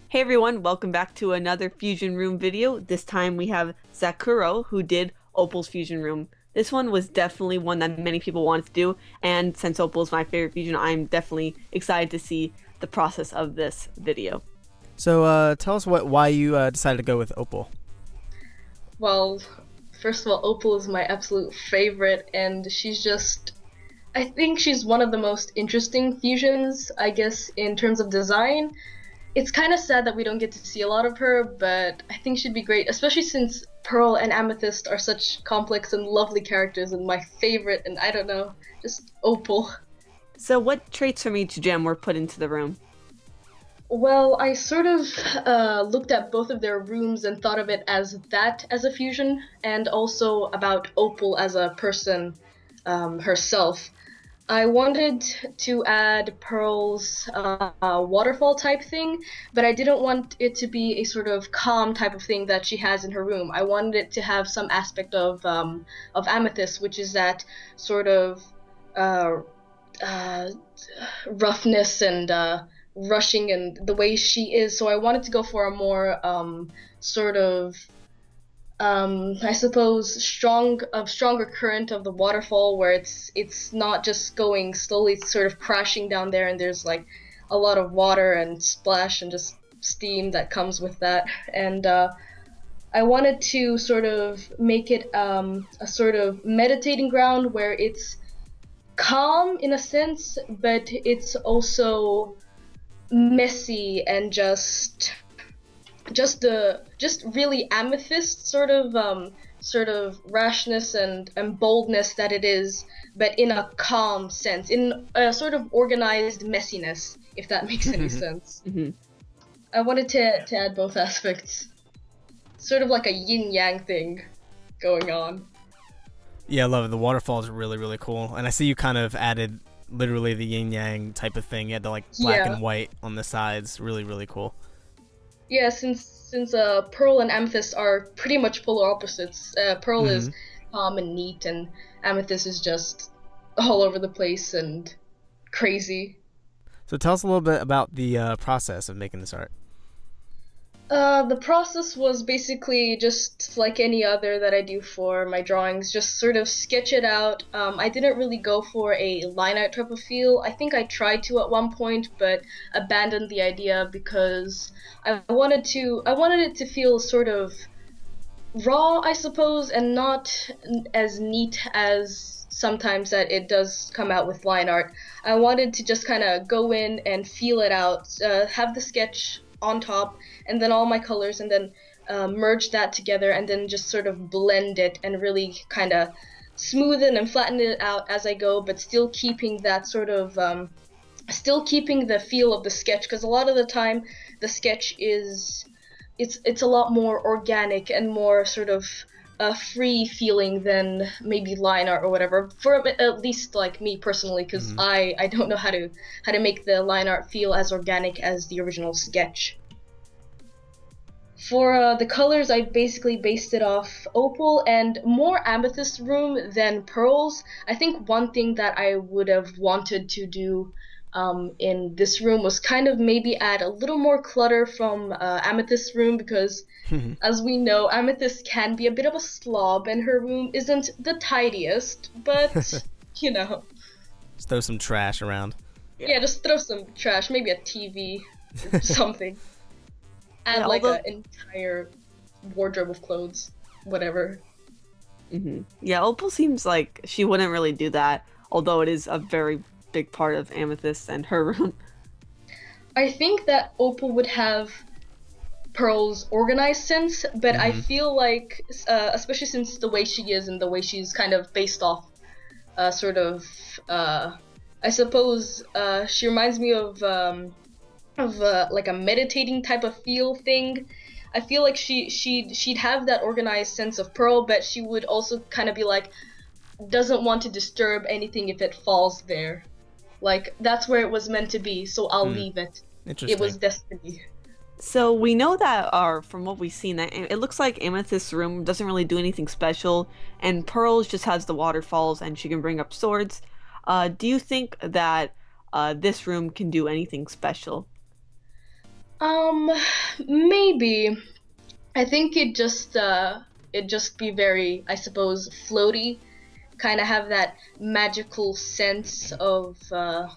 Hey everyone, welcome back to another Fusion Room video. This time we have Zakuro, who did Opal's Fusion Room. This one was definitely one that many people wanted to do, and since Opal's my favorite fusion, I'm definitely excited to see the process of this video. So tell us why you decided to go with Opal. Well, first of all, Opal is my absolute favorite, and I think she's one of the most interesting fusions, I guess, in terms of design. It's kind of sad that we don't get to see a lot of her, but I think she'd be great, especially since Pearl and Amethyst are such complex and lovely characters, and my favorite, and I don't know, just Opal. So what traits from each gem were put into the room? Well, I sort of looked at both of their rooms and thought of it as that as a fusion, and also about Opal as a person herself. I wanted to add Pearl's waterfall type thing, but I didn't want it to be a sort of calm type of thing that she has in her room. I wanted it to have some aspect of Amethyst, which is that sort of uh, uh, roughness and rushing and the way she is. So I wanted to go for a more sort of I suppose stronger current of the waterfall where it's not just going slowly, it's sort of crashing down there, and there's like a lot of water and splash and just steam that comes with that. And I wanted to sort of make it a sort of meditating ground where it's calm in a sense, but it's also messy and just really amethyst sort of rashness and boldness that it is, but in a calm sense, in a sort of organized messiness, if that makes any sense. Hmm. I wanted to add both aspects, sort of like a yin yang thing going on. Yeah, I love it. The waterfall is really, really cool. And I see you kind of added literally the yin yang type of thing. You had the like black Yeah. and white on the sides. Really, really cool. Yeah, since Pearl and Amethyst are pretty much polar opposites. Pearl Hmm. is calm and neat, and Amethyst is just all over the place and crazy. So tell us a little bit about the process of making this art. The process was basically just like any other that I do for my drawings, just sort of sketch it out. I didn't really go for a line art type of feel. I think I tried to at one point, but abandoned the idea because I wanted it to feel sort of raw, I suppose, and not as neat as sometimes that it does come out with line art. I wanted to just kind of go in and feel it out, have the sketch on top, and then all my colors, and then merge that together, and then just sort of blend it and really kind of smoothen and flatten it out as I go, but still keeping that sort of still keeping the feel of the sketch, because a lot of the time the sketch is it's a lot more organic and more sort of free feeling than maybe line art or whatever, for at least like me personally, because Hmm. I don't know how to make the line art feel as organic as the original sketch. For the colors, I basically based it off Opal and more Amethyst Room than Pearls. I think one thing that I would have wanted to do in this room was kind of maybe add a little more clutter from Amethyst Room, because as we know, Amethyst can be a bit of a slob, and her room isn't the tidiest, but you know, Just throw some trash around. Yeah. yeah, just throw some trash, maybe a TV, something. Add Yeah, like although an entire wardrobe of clothes, whatever. yeah, Opal seems like she wouldn't really do that, although it is a very big part of Amethyst and her room. I think that Opal would have Pearl's organized sense, but I Hmm. feel like, especially since the way she is and the way she's kind of based off, sort of, I suppose, she reminds me of like a meditating type of feel thing. I feel like she'd have that organized sense of Pearl, but she would also kind of be like doesn't want to disturb anything if it falls there. Like that's where it was meant to be, so I'll Hmm. leave it. It Interesting. was destiny. So we know that, from what we've seen, that it looks like Amethyst's room doesn't really do anything special, and Pearl's just has the waterfalls and she can bring up swords. Do you think that this room can do anything special? Um, Maybe. I think it just be very, I suppose, floaty, kind of have that magical sense of I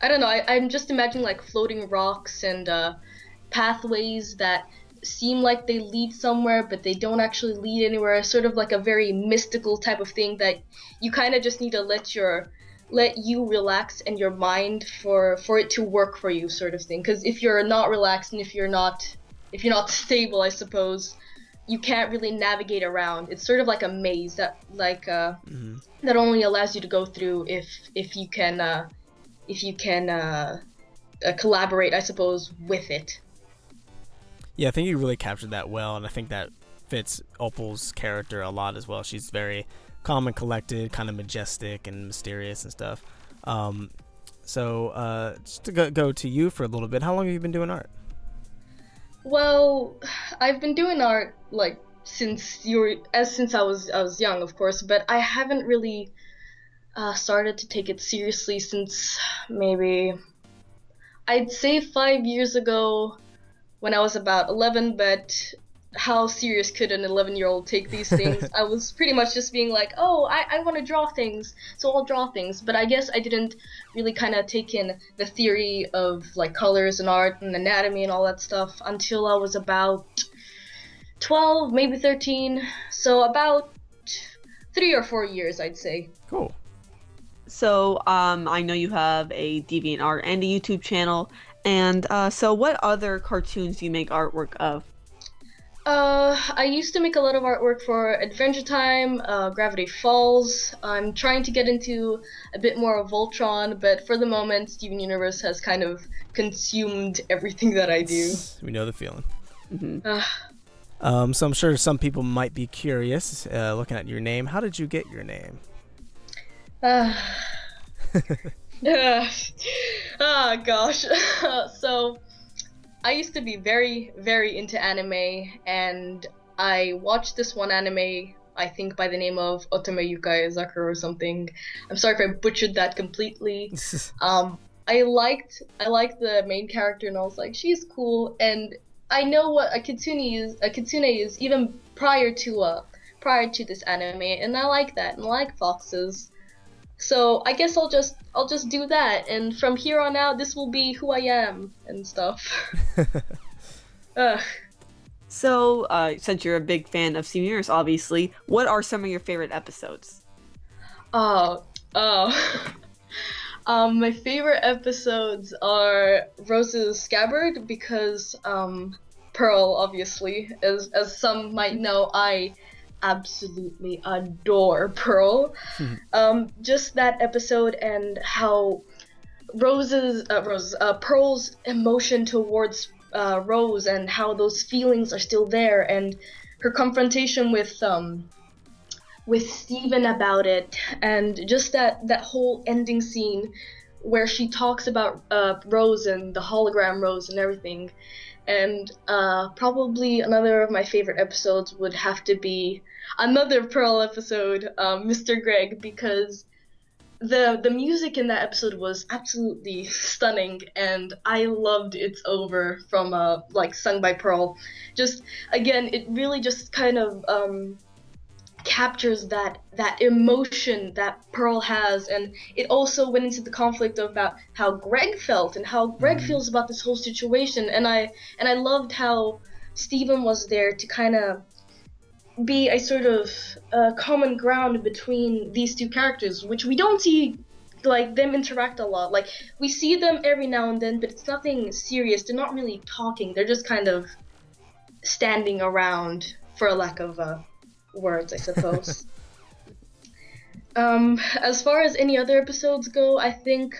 don't know. I'm just imagining like floating rocks and pathways that seem like they lead somewhere, but they don't actually lead anywhere. Sort of like a very mystical type of thing that you kind of just need to let you relax and your mind for it to work for you, sort of thing. Because if you're not relaxed and if you're not stable, I suppose, you can't really navigate around. It's sort of like a maze that that only allows you to go through if you can collaborate, I suppose, with it. Yeah, I think you really captured that well, and I think that fits Opal's character a lot as well. She's very calm and collected, kind of majestic and mysterious and stuff. So just to go to you for a little bit, how long have you been doing art? Well, I've been doing art like since I was young, of course, but I haven't really started to take it seriously since maybe I'd say 5 years ago when I was about 11, but how serious could an 11-year-old take these things? I was pretty much just being like, oh, I want to draw things, so I'll draw things. But I guess I didn't really kind of take in the theory of like colors and art and anatomy and all that stuff until I was about 12, maybe 13. So about 3 or 4 years, I'd say. Cool. So I know you have a DeviantArt and a YouTube channel, and so what other cartoons do you make artwork of? I used to make a lot of artwork for Adventure Time, Gravity Falls. I'm trying to get into a bit more of Voltron, but for the moment, Steven Universe has kind of consumed everything that I do. We know the feeling. Mm-hmm. So I'm sure some people might be curious, looking at your name. How did you get your name? Gosh. So I used to be very, very into anime, and I watched this one anime, I think by the name of Otome Yukai Zakuro or something. I'm sorry if I butchered that completely. I liked the main character, and I was like, she's cool, and I know what a kitsune is even prior to this anime, and I like that, and I like foxes. So I guess I'll just do that, and from here on out, this will be who I am and stuff. So, since you're a big fan of Steven Universe, obviously, what are some of your favorite episodes? My favorite episodes are Rose's Scabbard because Pearl, obviously, as some might know, I absolutely adore Pearl. Just that episode and how Pearl's emotion towards Rose and how those feelings are still there, and her confrontation with Steven about it, and just that whole ending scene where she talks about Rose and the hologram Rose and everything. And probably another of my favorite episodes would have to be another Pearl episode, Mr. Greg, because the music in that episode was absolutely stunning, and I loved It's Over from like sung by Pearl. Just again, it really just kind of captures that emotion that Pearl has, and it also went into the conflict about how Greg felt and how Greg feels about this whole situation, and I loved how Steven was there to kind of be a sort of common ground between these two characters, which we don't see like them interact a lot. Like we see them every now and then, but it's nothing serious. They're not really talking. They're just kind of standing around, for a lack of words, I suppose. As far as any other episodes go, I think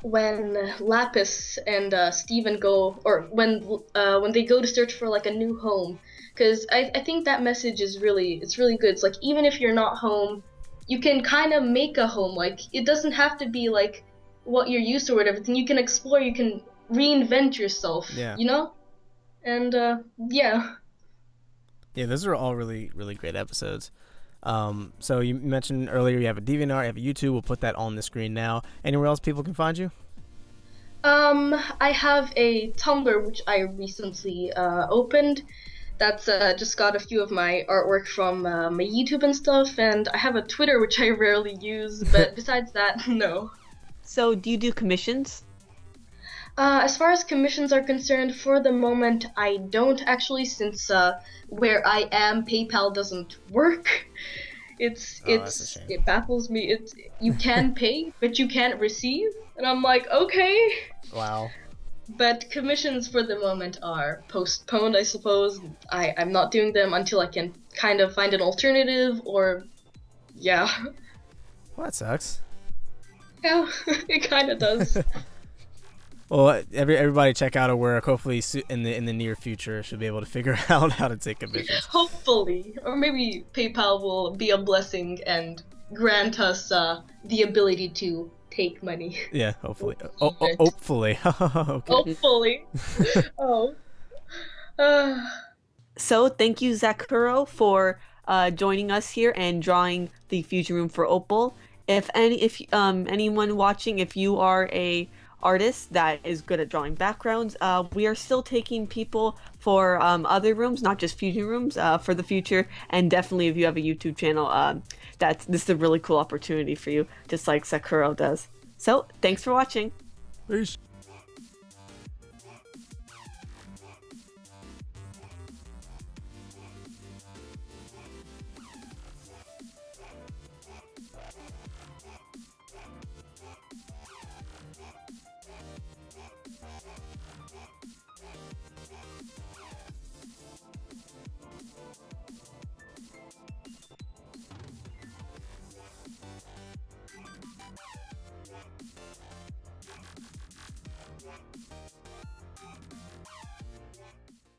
when Lapis and Steven go, or when they go to search for like a new home, because I think that message is really good. It's like, even if you're not home, you can kind of make a home. Like it doesn't have to be like what you're used to or whatever. Then you can explore, you can reinvent yourself. Yeah. You know? And yeah, those are all really, really great episodes. So you mentioned earlier you have a DeviantArt, you have a YouTube. We'll put that on the screen now. Anywhere else people can find you? I have a Tumblr which I recently opened. That's just got a few of my artwork from my YouTube and stuff, and I have a Twitter which I rarely use, but besides that, no. So, do you do commissions? As far as commissions are concerned, for the moment, I don't actually, since where I am, PayPal doesn't work. That's a shame. It baffles me. You can pay, but you can't receive, and I'm like, okay. Wow. But commissions for the moment are postponed, I suppose. I'm not doing them until I can kind of find an alternative, or yeah. Well, that sucks. Yeah, it kind of does. Well, everybody check out our work. Hopefully, in the near future, should be able to figure out how to take commissions. Hopefully. Or maybe PayPal will be a blessing and grant us the ability to take money. Yeah, hopefully. Hopefully. Okay. Hopefully. Oh. So, thank you, Zakuro, for joining us here and drawing the fusion room for Opal. If anyone watching, if you are a artist that is good at drawing backgrounds, we are still taking people for other rooms, not just fusion rooms, for the future. And definitely, if you have a YouTube channel, this is a really cool opportunity for you, just like Zakuro does. So, thanks for watching. Peace.